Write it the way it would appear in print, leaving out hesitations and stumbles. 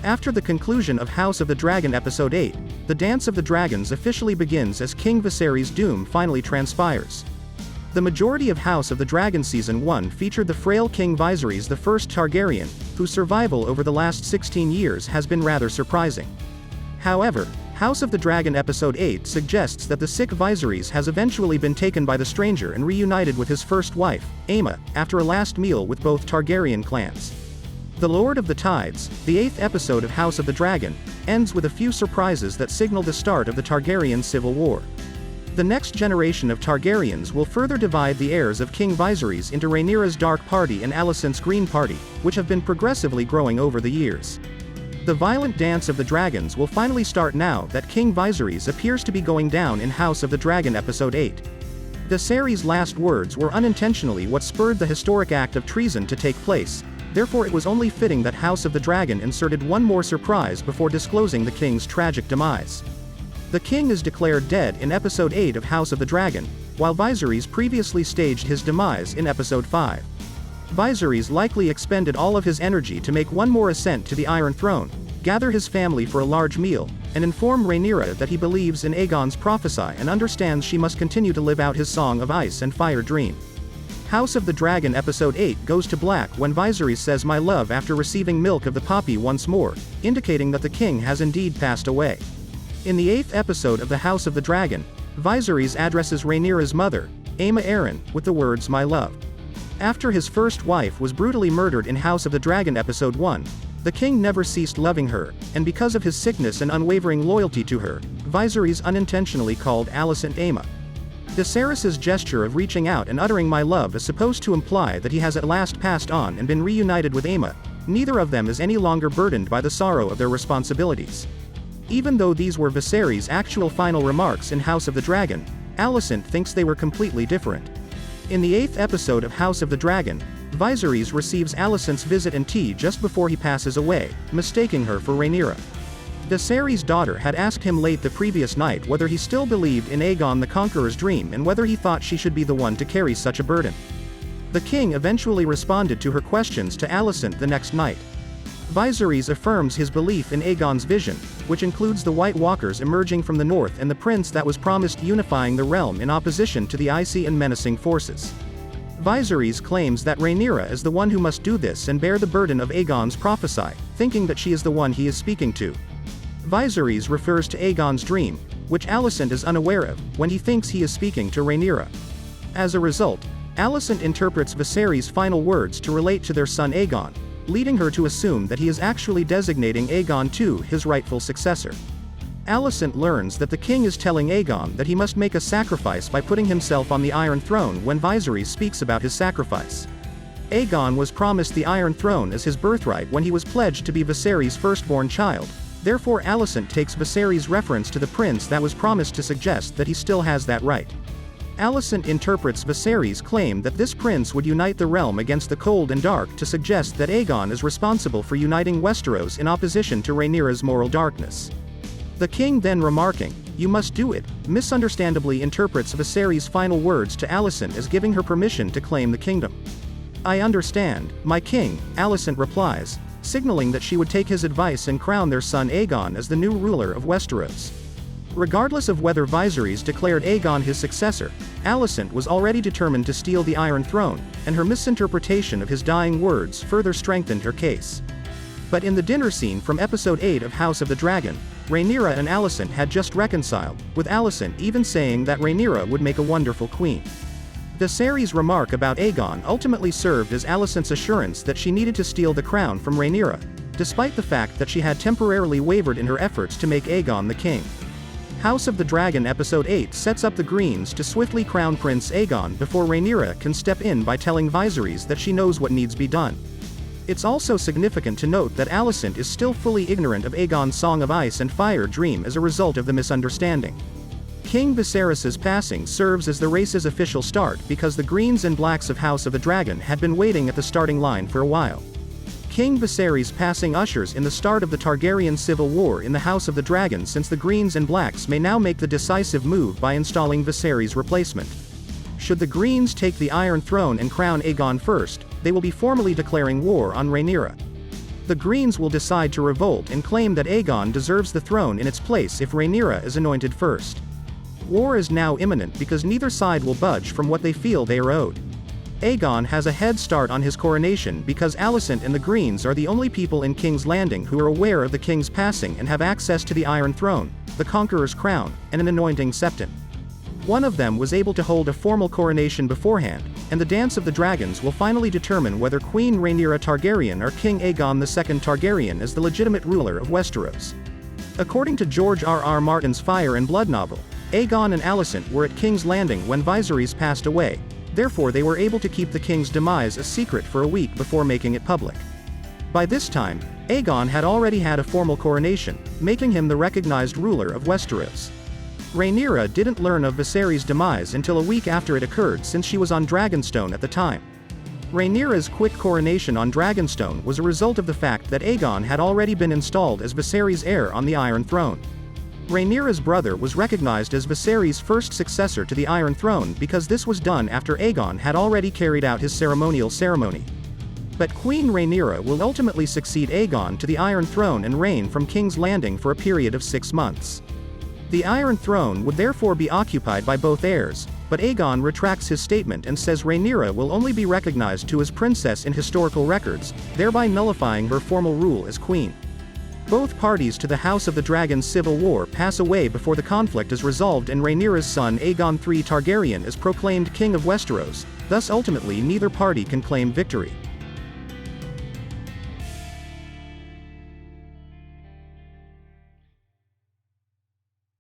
After the conclusion of House of the Dragon Episode 8, the Dance of the Dragons officially begins as King Viserys' doom finally transpires. The majority of House of the Dragon Season 1 featured the frail King Viserys the First Targaryen, whose survival over the last 16 years has been rather surprising. However, House of the Dragon Episode 8 suggests that the sick Viserys has eventually been taken by the Stranger and reunited with his first wife, Aemma, after a last meal with both Targaryen clans. The Lord of the Tides, the 8th episode of House of the Dragon, ends with a few surprises that signal the start of the Targaryen civil war. The next generation of Targaryens will further divide the heirs of King Viserys into Rhaenyra's Dark Party and Alicent's Green Party, which have been progressively growing over the years. The violent dance of the dragons will finally start now that King Viserys appears to be going down in House of the Dragon Episode 8. Viserys' last words were unintentionally what spurred the historic act of treason to take place, therefore it was only fitting that House of the Dragon inserted one more surprise before disclosing the king's tragic demise. The king is declared dead in Episode 8 of House of the Dragon, while Viserys previously staged his demise in Episode 5. Viserys likely expended all of his energy to make one more ascent to the Iron Throne, gather his family for a large meal, and inform Rhaenyra that he believes in Aegon's prophesy and understands she must continue to live out his Song of Ice and Fire dream. House of the Dragon Episode 8 goes to black when Viserys says "my love" after receiving milk of the poppy once more, indicating that the king has indeed passed away. In the 8th episode of the House of the Dragon, Viserys addresses Rhaenyra's mother, Aemma Arryn, with the words "my love." After his first wife was brutally murdered in House of the Dragon Episode 1, the king never ceased loving her, and because of his sickness and unwavering loyalty to her, Viserys unintentionally called Alicent Aemma. Viserys' gesture of reaching out and uttering "my love" is supposed to imply that he has at last passed on and been reunited with Aemma. Neither of them is any longer burdened by the sorrow of their responsibilities. Even though these were Viserys' actual final remarks in House of the Dragon, Alicent thinks they were completely different. In the 8th episode of House of the Dragon, Viserys receives Alicent's visit and tea just before he passes away, mistaking her for Rhaenyra. Viserys' daughter had asked him late the previous night whether he still believed in Aegon the Conqueror's dream and whether he thought she should be the one to carry such a burden. The king eventually responded to her questions to Alicent the next night. Viserys affirms his belief in Aegon's vision, which includes the White Walkers emerging from the north and the prince that was promised unifying the realm in opposition to the icy and menacing forces. Viserys claims that Rhaenyra is the one who must do this and bear the burden of Aegon's prophesy, thinking that she is the one he is speaking to. Viserys refers to Aegon's dream, which Alicent is unaware of, when he thinks he is speaking to Rhaenyra. As a result, Alicent interprets Viserys' final words to relate to their son Aegon, leading her to assume that he is actually designating Aegon II his rightful successor. Alicent learns that the king is telling Aegon that he must make a sacrifice by putting himself on the Iron Throne when Viserys speaks about his sacrifice. Aegon was promised the Iron Throne as his birthright when he was pledged to be Viserys' firstborn child, therefore Alicent takes Viserys' reference to the prince that was promised to suggest that he still has that right. Alicent interprets Viserys' claim that this prince would unite the realm against the cold and dark to suggest that Aegon is responsible for uniting Westeros in opposition to Rhaenyra's moral darkness. The king then remarking, "You must do it," misunderstandably interprets Viserys' final words to Alicent as giving her permission to claim the kingdom. "I understand, my king," Alicent replies, signaling that she would take his advice and crown their son Aegon as the new ruler of Westeros. Regardless of whether Viserys declared Aegon his successor, Alicent was already determined to steal the Iron Throne, and her misinterpretation of his dying words further strengthened her case. But in the dinner scene from Episode 8 of House of the Dragon, Rhaenyra and Alicent had just reconciled, with Alicent even saying that Rhaenyra would make a wonderful queen. Viserys' remark about Aegon ultimately served as Alicent's assurance that she needed to steal the crown from Rhaenyra, despite the fact that she had temporarily wavered in her efforts to make Aegon the king. House of the Dragon Episode 8 sets up the Greens to swiftly crown Prince Aegon before Rhaenyra can step in by telling Viserys that she knows what needs be done. It's also significant to note that Alicent is still fully ignorant of Aegon's Song of Ice and Fire dream as a result of the misunderstanding. King Viserys' passing serves as the race's official start because the Greens and Blacks of House of the Dragon had been waiting at the starting line for a while. King Viserys' passing ushers in the start of the Targaryen civil war in the House of the Dragon, since the Greens and Blacks may now make the decisive move by installing Viserys' replacement. Should the Greens take the Iron Throne and crown Aegon first, they will be formally declaring war on Rhaenyra. The Greens will decide to revolt and claim that Aegon deserves the throne in its place if Rhaenyra is anointed first. War is now imminent because neither side will budge from what they feel they are owed. Aegon has a head start on his coronation because Alicent and the Greens are the only people in King's Landing who are aware of the king's passing and have access to the Iron Throne, the Conqueror's crown, and an anointing septon. One of them was able to hold a formal coronation beforehand, and the Dance of the Dragons will finally determine whether Queen Rhaenyra Targaryen or King Aegon II Targaryen is the legitimate ruler of Westeros. According to George R.R. Martin's Fire and Blood novel, Aegon and Alicent were at King's Landing when Viserys passed away, therefore they were able to keep the king's demise a secret for a week before making it public. By this time, Aegon had already had a formal coronation, making him the recognized ruler of Westeros. Rhaenyra didn't learn of Viserys' demise until a week after it occurred since she was on Dragonstone at the time. Rhaenyra's quick coronation on Dragonstone was a result of the fact that Aegon had already been installed as Viserys' heir on the Iron Throne. Rhaenyra's brother was recognized as Viserys' first successor to the Iron Throne because this was done after Aegon had already carried out his ceremonial ceremony. But Queen Rhaenyra will ultimately succeed Aegon to the Iron Throne and reign from King's Landing for a period of 6 months. The Iron Throne would therefore be occupied by both heirs, but Aegon retracts his statement and says Rhaenyra will only be recognized to as princess in historical records, thereby nullifying her formal rule as queen. Both parties to the House of the Dragon's civil war pass away before the conflict is resolved and Rhaenyra's son Aegon III Targaryen is proclaimed King of Westeros, thus ultimately neither party can claim victory.